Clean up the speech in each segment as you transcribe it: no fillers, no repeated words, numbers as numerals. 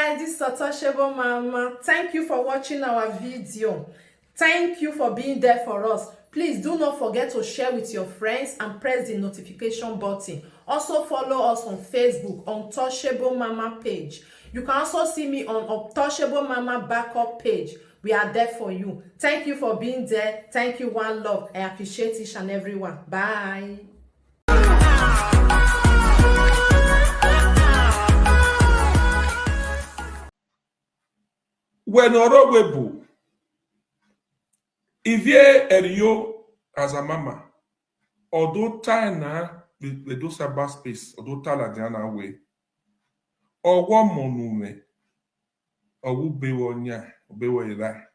guys, this is Satoshebo Mama. Thank you for watching our video. Thank you for being there for us. Please do not forget to share with your friends and press the notification button. Also follow us on Facebook on Touchable Mama page. You can also see me on Touchable Mama backup page. We are there for you. Thank you for being there. Thank you, one love. I appreciate each and everyone. Bye. Wenoro webu ivie eriyo as a mama odo na do cyber space odo la diana we owo monume owu bewo nya bewo ira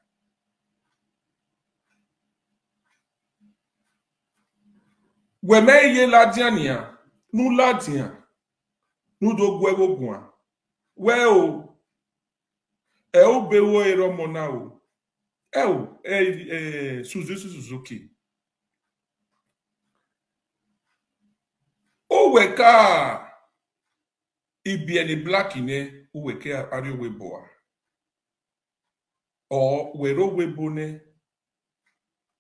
we me ye la diania nu la dia nu do gwewo gwa we o e o bewo ero mona o Suzuki. O weka ibieni black ine o weke ari weboa. O wero webone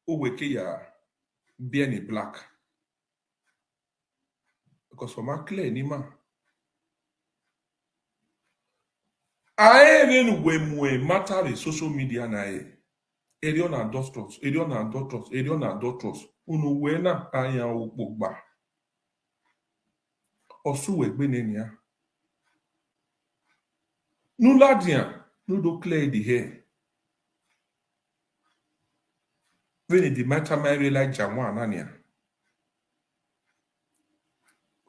o weke ya bieni black. Because for my clear ni ma. Aeren wemwe matter in social media na e. Erion and doctors. Unu wena aya ukbogba. Osu wegbenenia. Nou ladian, nou do clear the hair. Veni di mata mary like jamwa anania.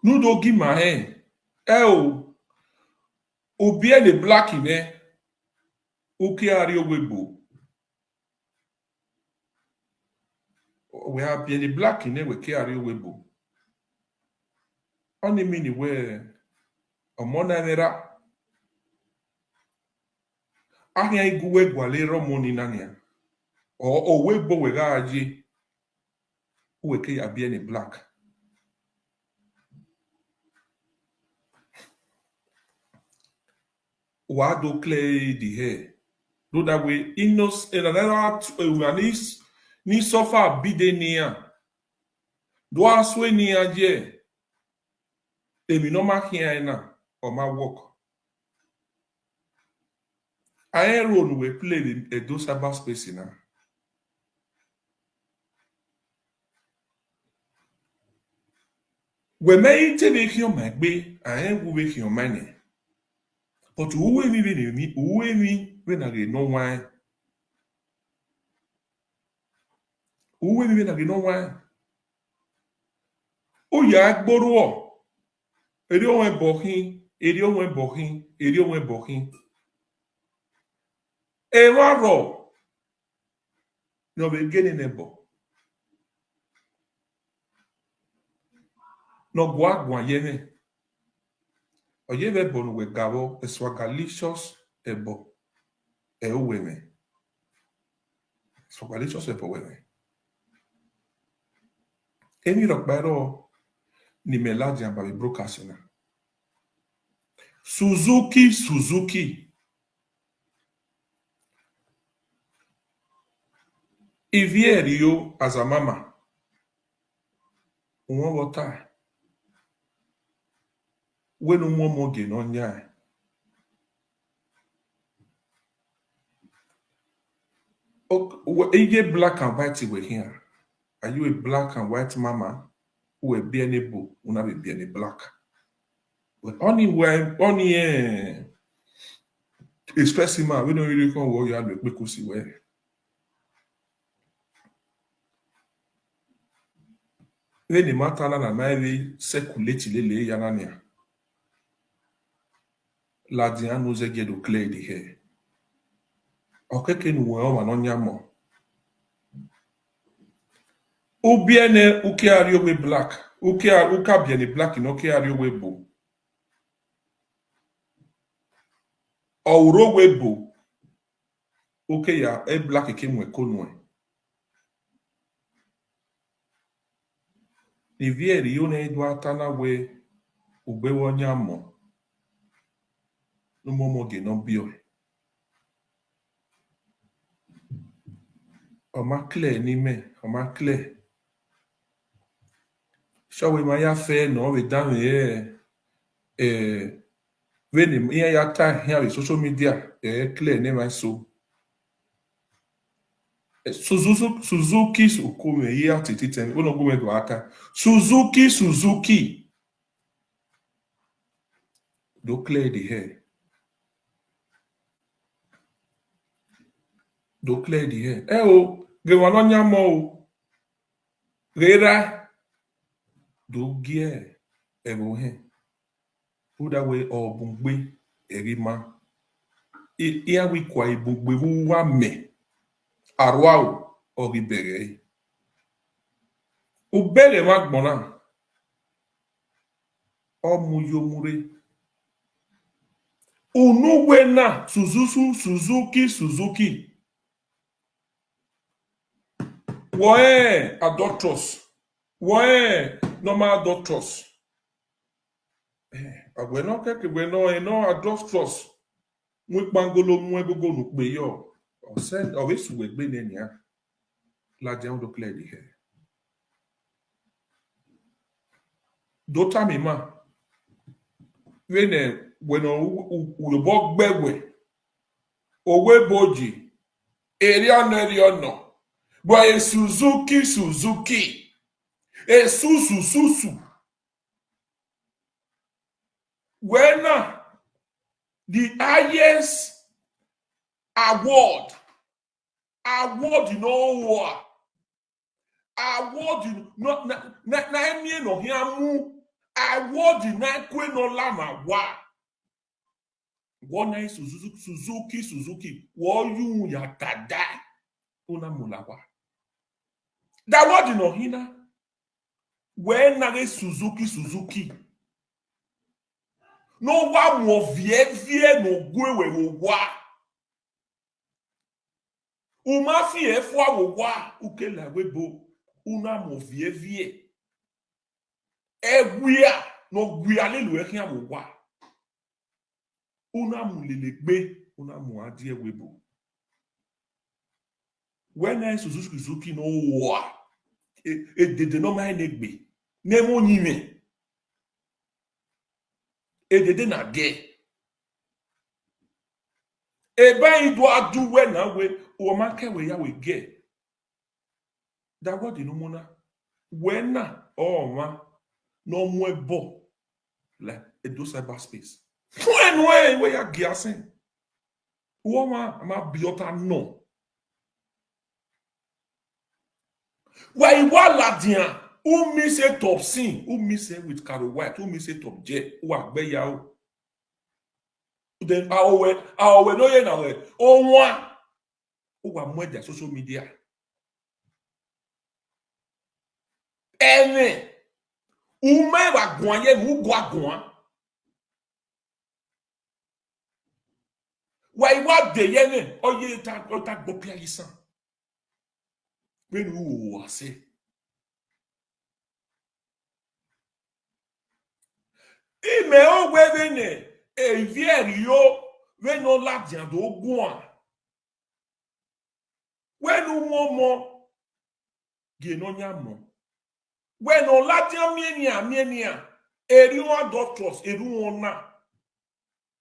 Nou do gi ma hair. O bien the black in there. O ki ari webo. We have bien the black in there we ki ari webo. Only mini we omona nera. Ahia iguwe gwale romoni nania. O webo we ga aji. We ki ya bien the black. Wa do clear the hair. Do that way inos in another ni sofa bide niya. Do aswe niya je. Emi no ma here na or my work. I role we play a do cyber space na. We may take make your mic be and we make your money. But who we when I get no wine. Who we when I get no wine. Oh yeah, gboro. Eri onwe bohin. Eraro. No beginning nebo. No gwa yene. Oyeve bonu we gabo eswagalicious ebo eweme. Eswagalicious ebo weme. Emi rokbaro ni meladi ambabi brokasina. Suzuki. Ivierio as a mama. Uwa wota. When umo ge no nya. Ige black and white we here. Are you a black and white mama? Who a bien able, una be bien black. But only especially man, we don't really come what you had to make us wear. When the matter na maybe circulate lele yanania. La dian nous get to clear the hair. Okeke nu wo ma no nyamo. Ou bien uke ari we black. Uka bien black no ke ari we bo. Ouro we bo. Uke ya e black ke mwe konwe. Ni vieri yo na edu atana we ugbe wo nyamo. no momo ge no bio o ma clear ni me o ma clear so we ma ya fe no we down here when ya time here with social media clear ne ma so Suzuki Sukume here tititen we no go me do aka Suzuki do clear the hair do clear the hair o ge wa no nyamo o rera do gie ebo he put that way or bungbe erima iya wi kwa ibungbe wu wa me arwa o ribere o bere ma gbona o mu yomure unuwe na Suzuki woe adulterous woe normal adulterous agweno keke gweno no adulterous mwe pangolo mwe gogo nu pe yo o send o we suwe gbe ne nia la je on do clear the hair do ta mi ma wene bueno uyobo gbegwe owe boji eri ono but a Suzuki a susu when the highest award you know what award you no na emi no hiamu award na kwe no lama wa one Suzuki wo yu ya tada una mulawa that word no hina when na Suzuki no wa mo vie no gwewe wo wa uma fie fo wo wa ukela webo una mo vie egwia no gwia lelu ehia wo wa una mu lelegbe una mu adie webo when na Suzuki no wa edede no ma enegbe nemo nyime edede na de ebe ido adu we na we o ma kewe ya we ge that what no mona when na o ma no mu ebo like edo cyberspace when we ya giasen o ma biota no why wala dia who miss a top sin who miss it with Carol White who miss it top j who agbe ya o then awe no ye na we o wa o wa mo dia social media ene o me wa gun ye mu go agun why wa de ye ne o ye ta gbo pia yisan pe nu wo ase ime o we ne evieri yo we no la dian do gun we nu mo ge no nyamo we no la dian mienia eri won doctors eri won na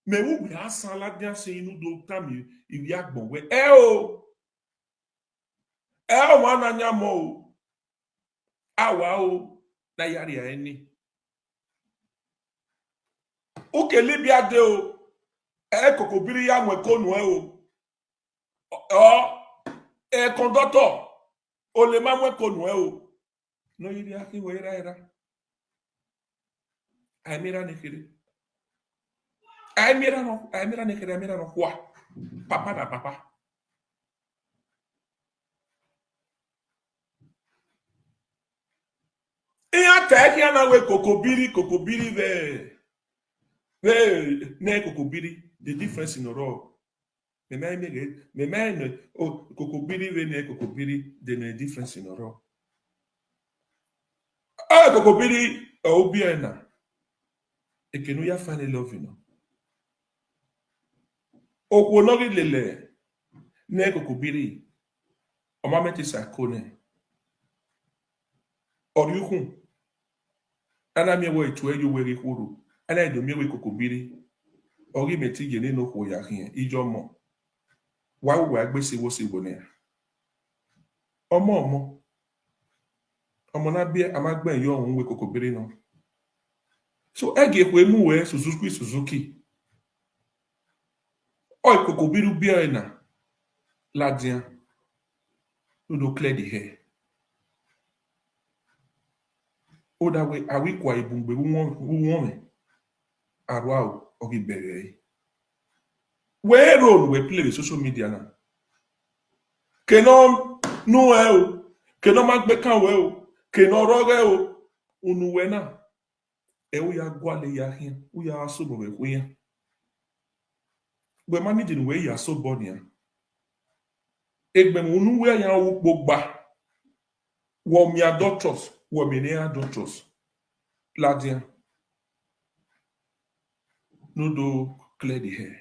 me wu bi asan la dian se inu do tami iri agbon we o wa na nyamo o awa o na yari eni o kele bi ade o kokobiri ya nwe konu conductor o le ma nwe konu o no yiri aki we era ai mira nekere ai mira nekere mira no kwa papa na papa iya ta kia na we kokobiri ne kokobiri the difference in oro me kokobiri we ne kokobiri the difference in oro kokobiri obiena ekenu ya find love you know okwo nogi lele ne kokobiri omameti sakone oriukun ana miewe etu eyo weri kwuru ana edo miewe kokobiri ori meti gene no kwo ya hin ijo mo wa wo agbese wo se woni ọmọ na bia amagben yo ohun we kokobiri no so ege ekwe mu we Suzuki o kokobiri bia na ladian no clear the hair o da we awikwa ibungbe won me arwa ogi bere we role we play with social media na kenon nu e o kenon magbe kan we o kenon roge o unu we na e o ya gwale ya hin o ya so bo we ku ya we managing we ya so bo ni egbe unu we ya wo gbogba wo mi adulterous wo mi ni adulterous ladian no do clear the hair.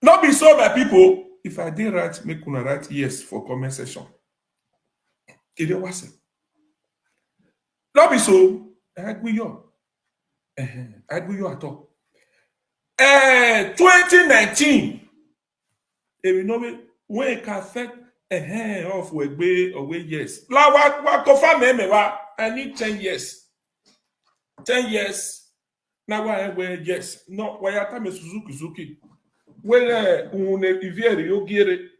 Not be so, my people. If I did right, make una write yes for comment section. It was it. Not be so. I agree you. I agree you at all. 2019. If you know it, when it can affect off we away yes. La what confirm me I need 10 years. 10 years. Now why yes. No, why I time Suzuki. Wele une iviere yo giere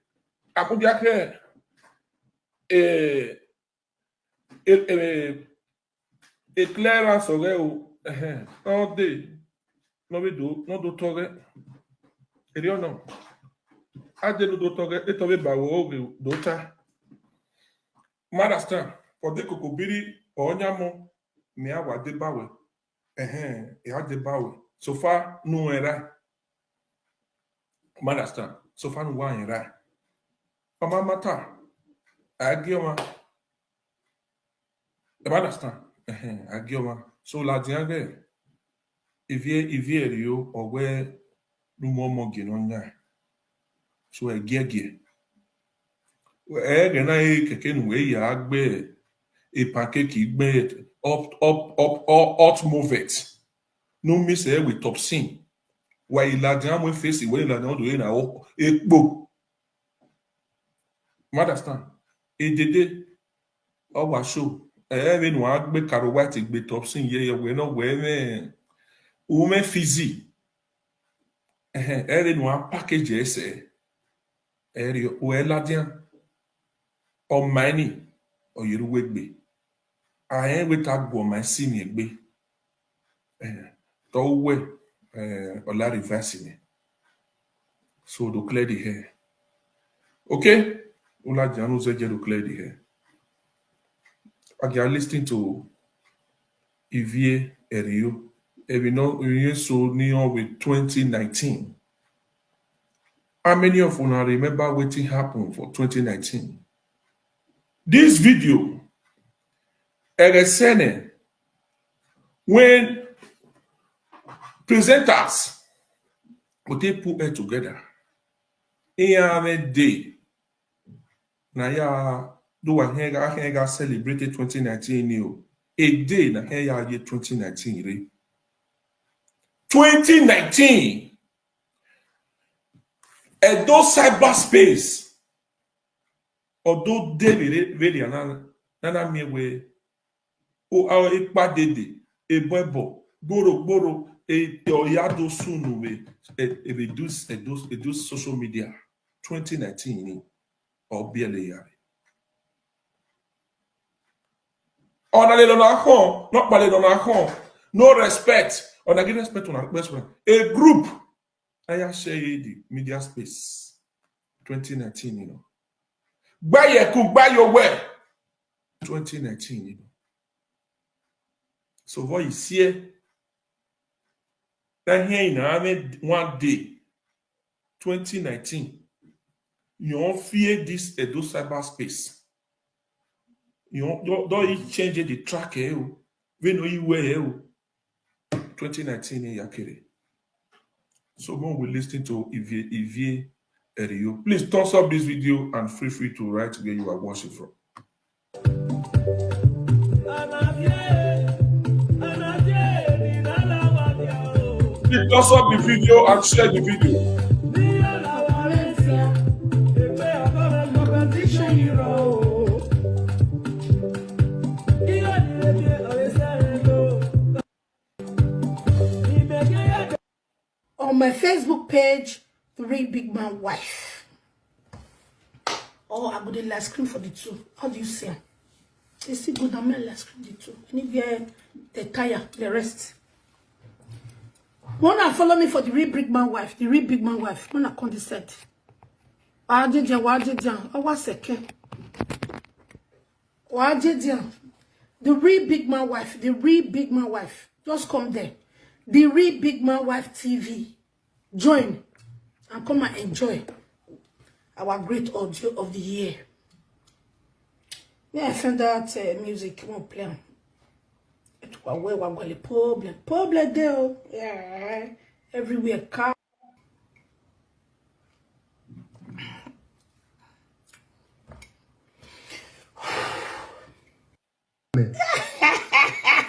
akudia ke clearance ore o all day no do tore eri ono ade no do tore e tobe bawo o do ta madasta for the kokobiri onyamo me awa de bawe e ade bawe so far no era Understand? So far, no one right. Mama mata, agioma. Understand? Agioma. So la diange, evie rio or where no more ginonya. So a gear. Where na keken we ya agbe a pancake be up move it. No miss with top sin. Why ìlàjà mo face ìwé ìlàjà ọdún yìí náà epo understand èdèdè ọwà show ẹ̀ẹ́rẹ́ nù á gbé karo white gbé topsin yẹ ẹ̀wẹ̀ náà wẹ̀ òun fizi ẹ̀ẹ́rẹ́ nù á package ẹsẹ̀ ẹ̀ẹ́rẹ́ òun ládìá ọmọ ẹni ọ̀yẹ̀rúwẹ̀ gbé àyẹ̀wẹ̀ ta gbọ̀ ọmọ ẹ̀sìn mi gbé tọ́wẹ̀ ọ̀la reverse me. So to clear the hair. Okay? Ola Janu said to clear the hair. Again, listening to Ivie Erio. And we know we so near with 2019. How many of you remember what happened for 2019? This video, Eresene, when presenters would they put it together in a day na ya do I hear celebrated 2019 new a day na here year 2019 re 2019 and those cyberspace although they really nana me we o our ipa dede e bobo gboro oyado sunu we reduce social media 2019 or barely yare onale dona home not pale dona home no respect on give respect on a group I share the media space 2019 you know gbaye ku gbayo we 2019 you know so what you see that here in one day 2019 you don't fear this Edo cyberspace you don't change the track we know you were 2019 yakere So when we listen to Ivie Erio, please thumbs up this video and feel free to write where you are watching from. Please thumbs up the video and share the video. On my Facebook page, the real big man wife. Oh, I got the last screen for the two. How do you say? You see good, I'm last screen the two. Anywhere the tire, the rest. Wanna follow me for the real big man wife? The real big man wife. Wanna condescend? Wajedia. Oh, what's the The real big man wife. The real big man wife. Just come there. The real big man wife TV. Join and come and enjoy our great audio of the year. Yeah, I found that music won't play. It was a problem there. Yeah, everywhere car.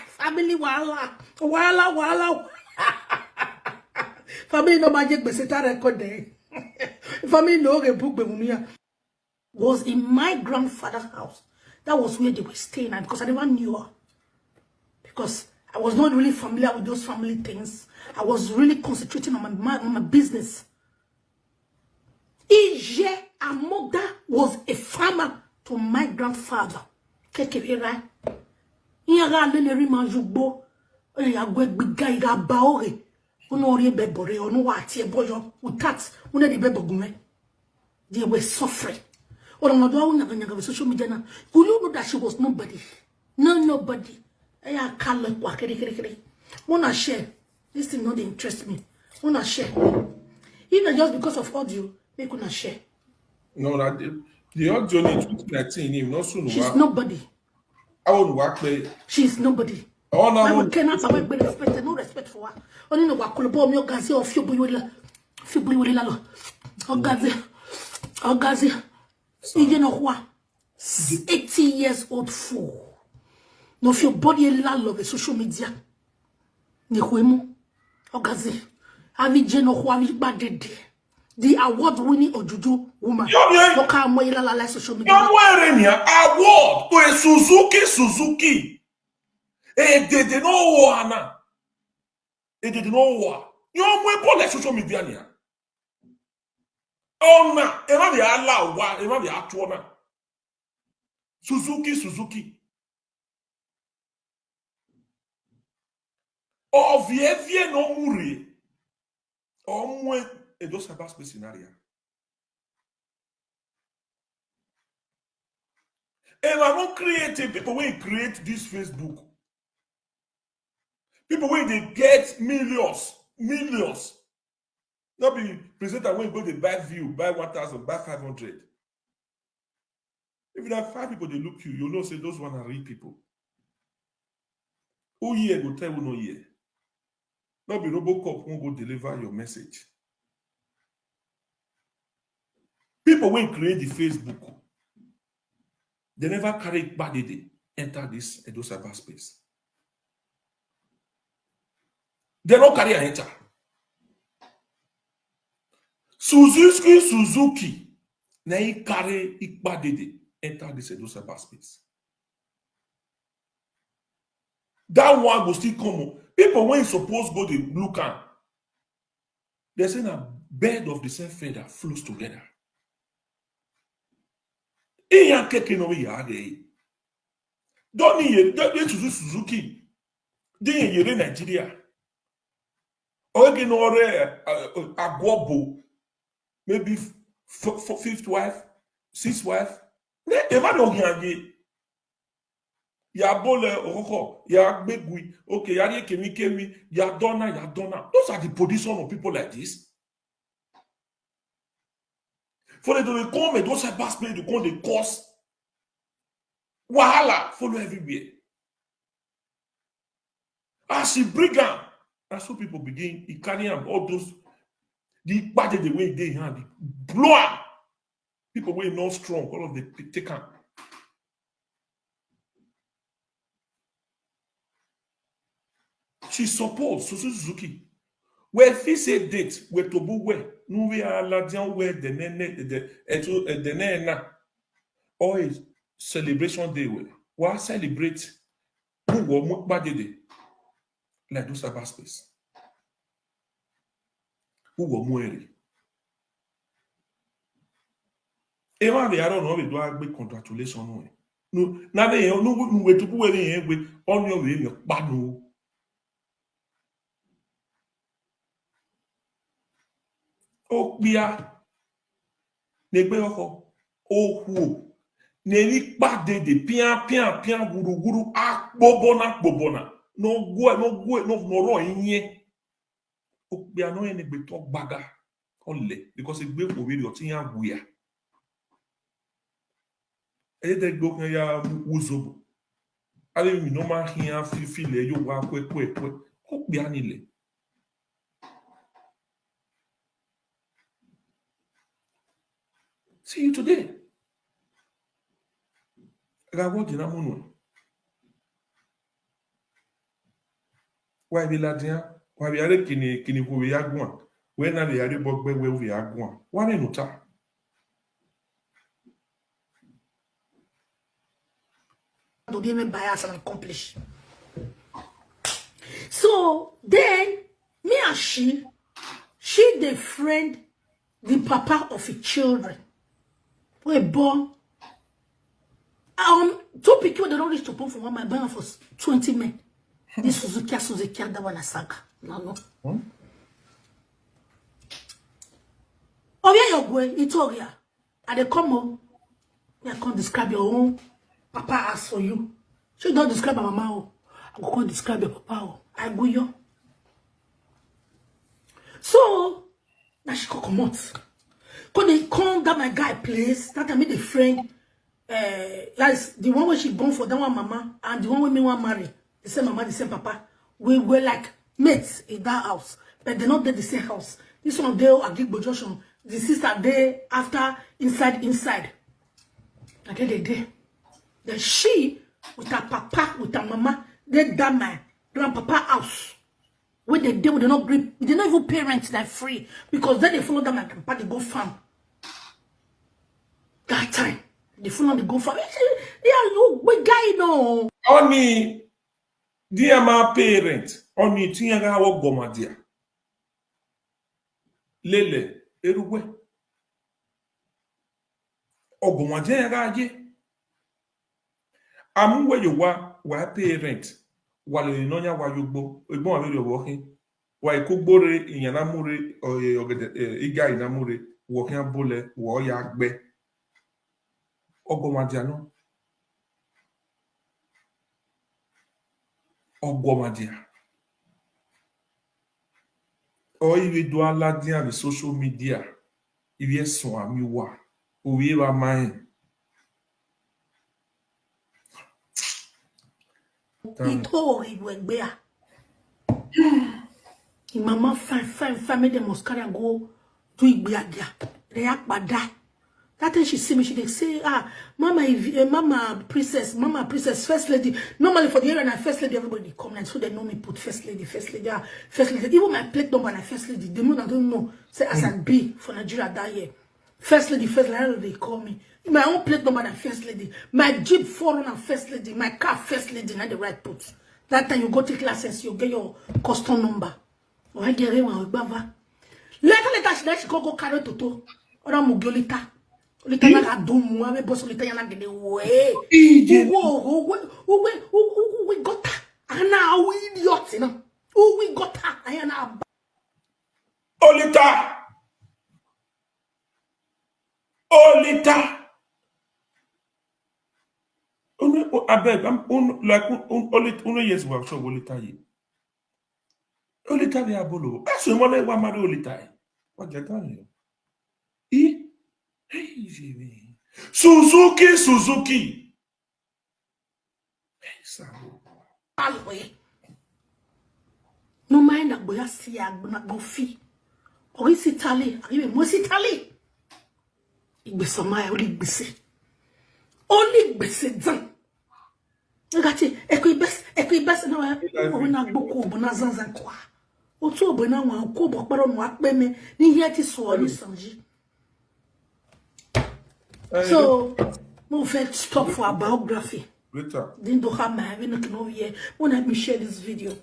Family Wahala. Family no magic, but set a record there. Family no book was in my grandfather's house. That was where they were staying at because I never knew her. Because I was not really familiar with those family things. I was really concentrating on my business. Ije Amoda was a farmer to my grandfather. Kekevera. Iyaga leneri manjugbo. Oya gweg guy ga baore. Onori bebore onu wati boyo utat une di bebogume. They were suffering. Or on social media now. Could you know that she was nobody? Nobody. I can't look what wanna share. This thing not interest me. Wanna share. Even just because of audio, they couldn't share. No, that the audio in 2019, not soon. She's nobody. I would work with. She's nobody. Oh, no. I would cannot have respect. No respect for her. Only no work. Kolobom yo gazi or fibu la lo. Ogazi. You know what? 80 years old fool. No, if your body la love social media. Ni huemu. Ogazi. Avi jeno huami badede. The award-winning Ojuju woman. Look how much la social media. Award to Suzuki. They did no one. They did no one. You're more like social media. Oh na, ema bi ala wa, ema bi atuo na. Suzuki. O vie no muri. O mwe e do saba space scenario. And I don't create people when create this Facebook. People when they get millions. Not be presenter when you go to buy view, buy 1,000, buy 500. If you have 5 people, they look you know say those one are real people. Who here go tell you no here? Not be Robocop won't go deliver your message. People when create the Facebook, they never carry bad day enter this Edo cyberspace. They don't carry and enter. Suzuki na he carry ikpadede enter this Edo cyberspace. That one will still come. People when suppose go to look at, they say a bed of the same feather flows together. Iyan keke no yare. Don't need Suzuki. Dey yere Nigeria. Oge no agwobo. Maybe 5th wife, 6th wife. Eva no yage. Ya bole Olakoko, ya begui. Okay, ya kemi, ya dona. Those are the position of people like this. For them to come and those cyberspace to come, they cause Wahala follow everywhere. As she bring am, that's how people begin. He carry am all those The bad the way they hand blow up. People were not strong, all of the take am. She supports Suzuki. Where if say date where to bo where no we are ladian where the nene or is celebration day where we celebrate who wo bad day like those cyber space. Who wo muere. Ema be aro no be do agbe congratulations no. No na be no we to bo we yen we on your way me pa no. O bia negbe oko ohu neri pade de pian guru akbobona no no ro yin o bia no ene gbe to gbaga ole because egbe ko we o tin ya guya e de gbo kan ya uzobo ale mi no ma hian fi le yo wa kwe o bia ni le. See you today. Rawo dina munu. Why be ladian? Why be are kini ko we agwan? When na le are bogbe we agwan. Wa ne nuta. To be bias and accomplish. So then me and she the friend, the papa of the children. We born. Two people they don't reach to put for one my bank for 20 men. This Suzy that one a saga. No. Oh yeah, you're going. It's all here. And they come home. I can't describe your own. Papa asked for you. She don't describe my mama. I can't describe your papa. I go yo. So now she come out. When they come that my guy place, that I made a friend. Like the one where she born for that one mama and the one where me want marry. The same mama, the same papa. We were like mates in that house, but they're not there the same house. This one there at Gigbo Junction. The sister there after inside. And then they did. Then she with her papa, with her mama, they that my grandpapa house. When they do, they not grip, they not even parents that free because then they follow them my grandpa, they go farm. That time. The phone on the go for yeah, you we guy no. Oni dear my parent, oni tinga wo gomadia. Lele eruwe. Ogomadia ga je. Amu we you wa parent. Wale nonya wa yugbo. Egbon wa be wo hin. Wa ikugbore iyan na mure ogede iga ina mure wo hin abole wo ya gbe. Ogomadia no. Ogomadia. Or if do aladian the social media, if you son ami wa, ou ye ba man. Ito igwegbe a. Mama fine make them must carry and go to Igbiagia. They act bad. That time she see me, she they say, mama princess, first lady. Normally for the area and first lady, everybody come and so they know me put first lady. Even my plate number and first lady, the moon I don't know. Say as and B for Nigeria that year. First lady, they call me. My own plate number and first lady. My Jeep foreigner first lady. My car first lady, not the right put. That time you go take license, you get your custom number. Or I get one with Bava. Later, she go carry Toto. Or I'm Mugiolita. Olita na ka do mu ame boss olita yana gede we. We got her. Ana we idiot no. We got her. Ayana Olita. I beg, I'm like only yes we have show Olita ye. Olita de abolo. That's the one wa mari Olita. What get on you? Suzuki. alwe. No mind that boya see agbona go fi. Ori Sitali, arrive moi Sitali. Igbesoma oli gbese. Only gbese dan. Regardez, ekibes na na gboko bo na zanzan kwa. Otu obo na wa ko bo paro no apeme ni here ti so ni sanji. So, we felt stop for a biography. Later. Didn't do have my having nothing over here. When let me share this video.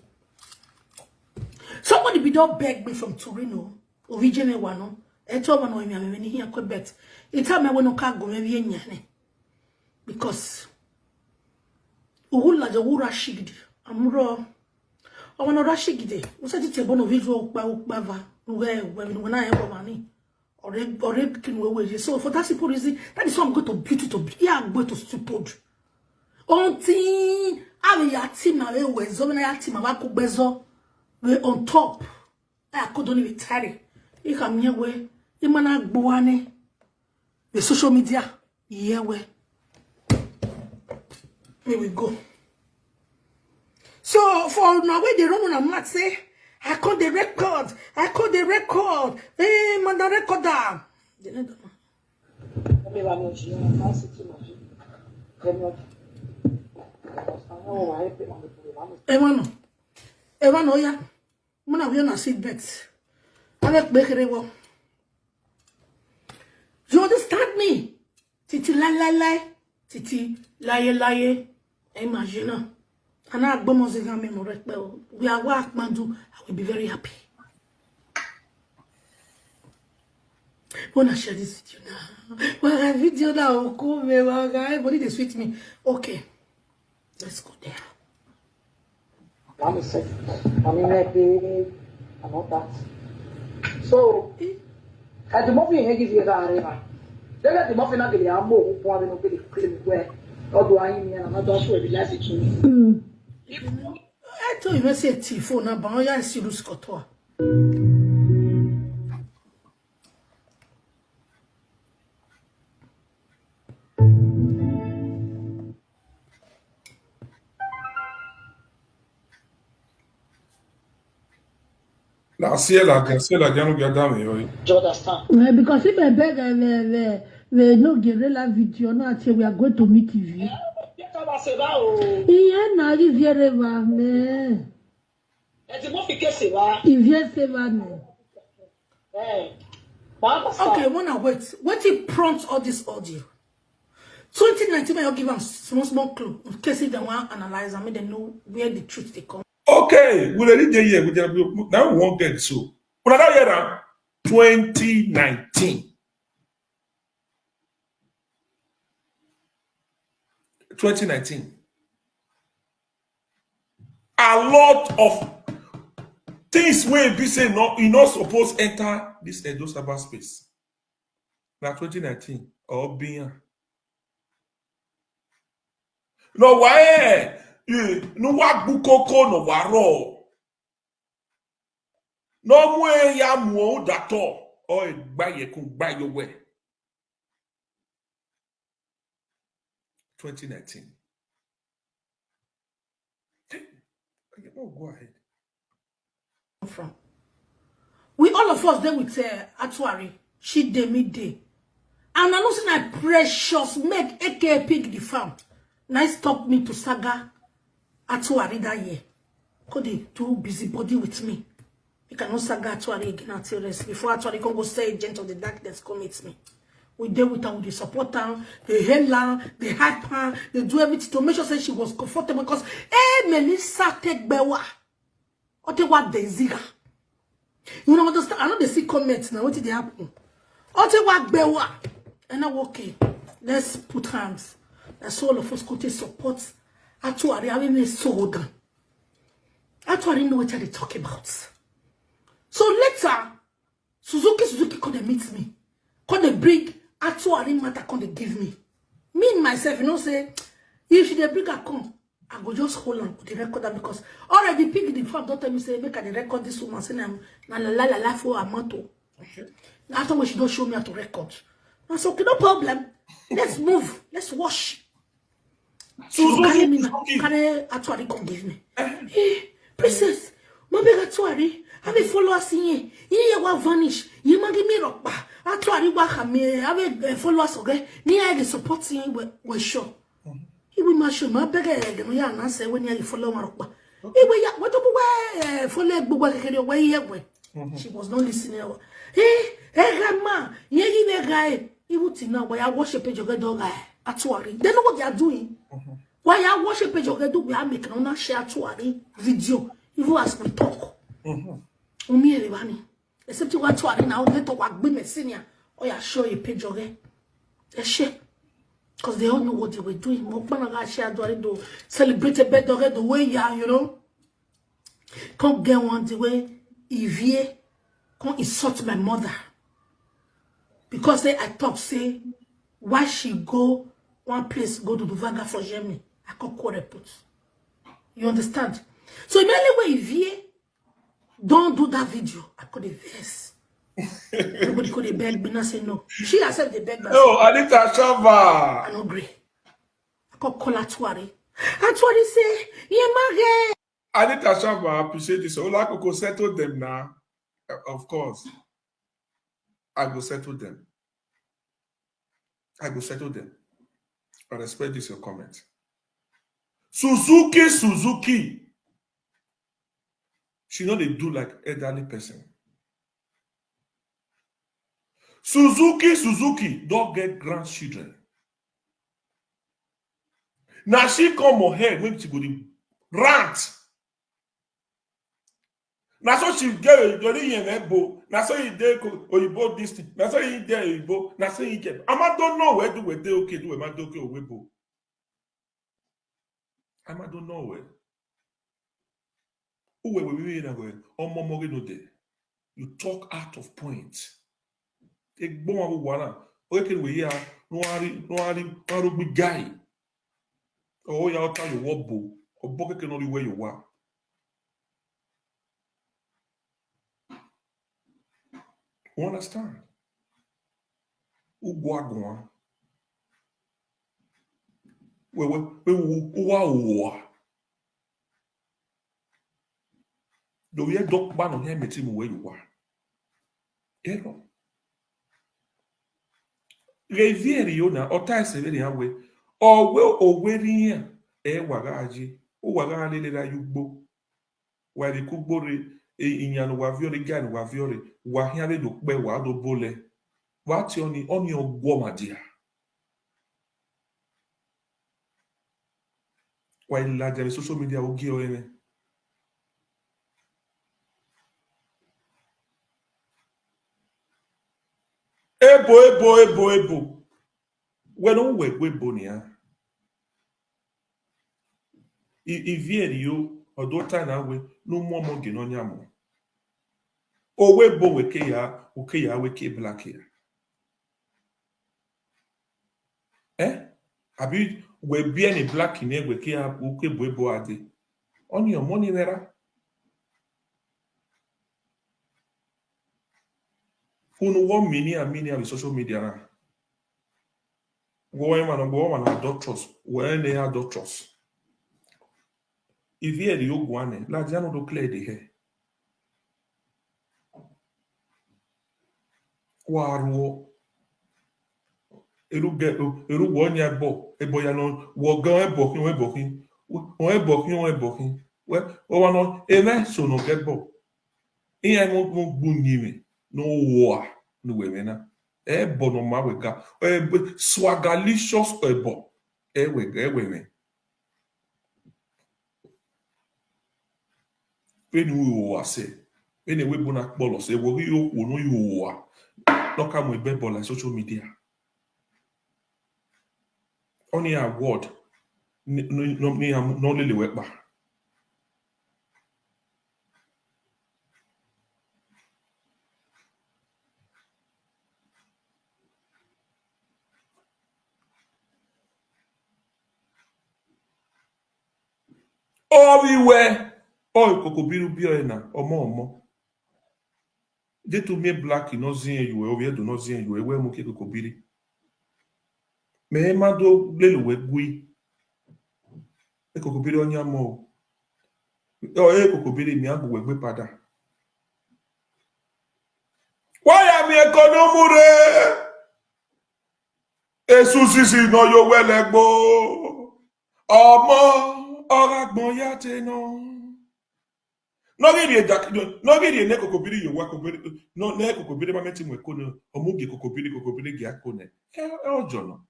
Somebody be don't beg me from Torino. Originally one. I told me no me when here Quebec. It time I want to go maybe nyane. Because Uhula the Ura shigidi. Amuro. I want to rashigidi. We said it's a bono visual bava. When I have money. Or so for that simple reason, that is why I'm going to beauty to yeah, I'm going to stupid. Until I have team away with Zomina team about Bezo on top. I couldn't even tarry. You come here where you man boane the social media. Yeah, where here we go. So for now, where the Roman and Matt say. I call the record. Hey, man, the record down. Emano, ya. Mona we na seat bet. Avec Bekerewo. You understand me? Titi la. Titi lie. Imagine. And I we are work man do. I will be very happy. Wanna share this with you now? Well, I video now. Come, everybody they sweet me. Okay, let's go there. I'm sick. I'm in that baby. I'm not that. So, at the muffin, I give you that river. Then at the muffin, I give you a more who want to be clean where. Or do I mean another also be less to me? I told you, say Tifo na ba ya si lu skoto. La ciela, ya no gada me yo. Do you understand? Because if I beg we no get la video no ati we are going to meet TV. Iye na riviere va me. Il vient se va me. Okay, wanna wait. What he prompts all this audio? 2019, I'll give them small clue. In case they want to analyze and make them know where the truth they come. Okay, we already there here. Now we won't get so. But now here 2019. 2019. A lot of things will be saying no, you not supposed to enter this Edo cyberspace. Now 2019 or being no why no wa bukoko no waro no mwe ya mu dato o gba ye kun gba yo we 2019. Oh, go ahead. From we all of us there with Atuari, she day midday. And I know say na precious make aka pig the farm. Now stop me to saga Atuari that year. Cause they too busy body with me. You cannot saga Atuari again until rest. Before Atuari can go say agent of the darkness come meet me. We deal with her, we support her, they hail her, they hype her, they do everything to make sure say she was comfortable because Melissa take bewa. Or take what they ziga. You know understand? I know they see comments now. What did they happen? Or take what bewa. And now okay. Let's put hands. That's all of us could take support. Actually, I mean so done. Actually, know what they talk about. So later, Suzuki could meet me. Could they bring actually matter could they give me? Me and myself, you know, say if they bring a come, I go just hold on the recorder because already pig the farm don't tell me say make I record this woman say na la for a month. Afterwards she don't show me how to record. I said okay, no problem. Let's move. Let's wash. So carry actually come give me. Hey, princess, my beg actually. Ave followers ye wa vanish. Ye magi me ropa. Atu ariwa kame. Ave followers oge. Ni I supporting we show. Iwe ma show ma bege no ya na say when you follow ma ropa. Iwe ya what we follow gbogbo kekere we ye we. She was not listening. Hey, grandma, ye give a guy. Iwu tina why I worship a joga dog. Atuari. They know what they are doing. Why I worship a joga dog. We are making on a share atuari video. Even as we talk. Umi elebani. Except you want to arena now, they talk about women senior. Oh, yeah, show you page okay. They share. Because they all know what they were doing. Mokbana share do celebrate a birthday the way you are, you know. Can't get one the way Ivie can't insult my mother. Because I talk say why she go one place, go to Bavaga for Germany. I can't call report. You understand? So immediately Ivie don't do that video. I could have verse. Everybody could have begged me and say no. She herself they begged me. Oh, Anita Shava. I don't agree. I could call Atuari. Atuari say, yeah, Margaret. Anita Shava, I appreciate this. Olakoko settle them now. Of course. I will settle them. I will settle them. I respect this your comment. Suzuki. She know they do like elderly person. Suzuki don't get grandchildren. Now she come on her when she go to rant. Now so she get a bow. Now so you there oyibo this thing. Now so you there oyibo. Now so you get. I don't know where do we do okay do we do okay oyibo. I don't know where. You talk out of point. Guy. Oh, you tell you what bo. Or book can only where you are. You understand? Ugwagwa. Wow. Do we dog ban on him meeting where you are? Error. Revier yona or tie severi away. Or will or wearing here. Wagaji. O waga lele you bo. While the cookbore in yan waviori gan waviori. Wahiare do be wado bole. What's on your goma dear? While larger social media will give any. Ebo. We don't we bonia. If you or daughter now we no more mogging on yamo. O we bo we keya we ke black here. Abi we be any black in here we keya we bo ade. On your money there. Who know 1 million with social media. Go on doctors. When they are doctors. If you the young one, la jano do clear the hair. Waro. Eru one ya bo. Ebo ya no. Wogan ebokin. Well, no. Eme so no get bo. Iya mo bunyi no war no wemena. Ebo no ma weka. Swagalicious ebo. Weme. When you are say, anyway, bonak bolos, it will you know you are. Not come with bebo like social media. Only a word, no lily weba. Everywhere, oh, kokobiru biona, omo. They to me black, you know, you over here do not see you, where muke kokobiri. Me mado lelu wegui. Kokobiri onya mo. Oh, kokobiri mi agu wegwe pada. mi ekonomure. Suzy no yo welegbo. Ọmọ ọragbọn ya te no. No gidi ne kokobiri yo wa kokobiri no ne kokobiri ma meti mwe kono omugi kokobiri gi akone. Ojo no.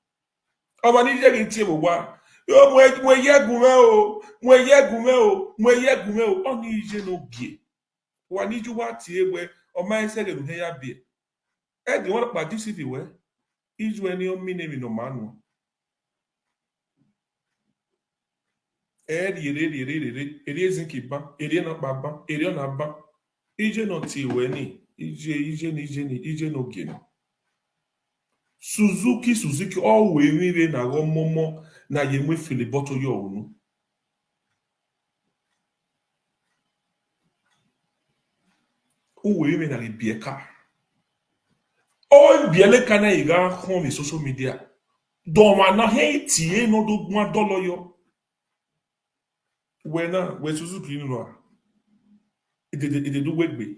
Ọba ni je gi tie mo wa. Yo mwe yegume o. Oni ije no gie. Wa ni ju wa tie we o ma ese ge no ya bie. E di won pa DCV we. Iju eni o mi ne mi no manu. Eri ezinkiba, eri na baba, eri na ba. Ije no ti we ni. Ije no gie no. Suzuki all we nire na go momo na yemwe filiboto yo unu. Uwe ime na ribieka. O biele kana iga hon le social media. Doma na he tie no do gwa dolo yo. We Suzuki no a. Ide do wegbe.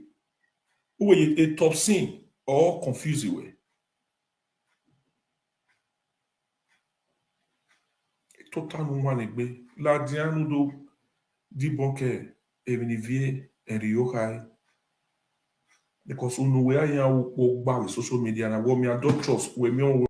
Uwe a top scene or confuse we. Total no one egbe. La dianu do di bonke Evinivie and Riohai. Because unu we aya wo gba social media na wo mi adult trust we mi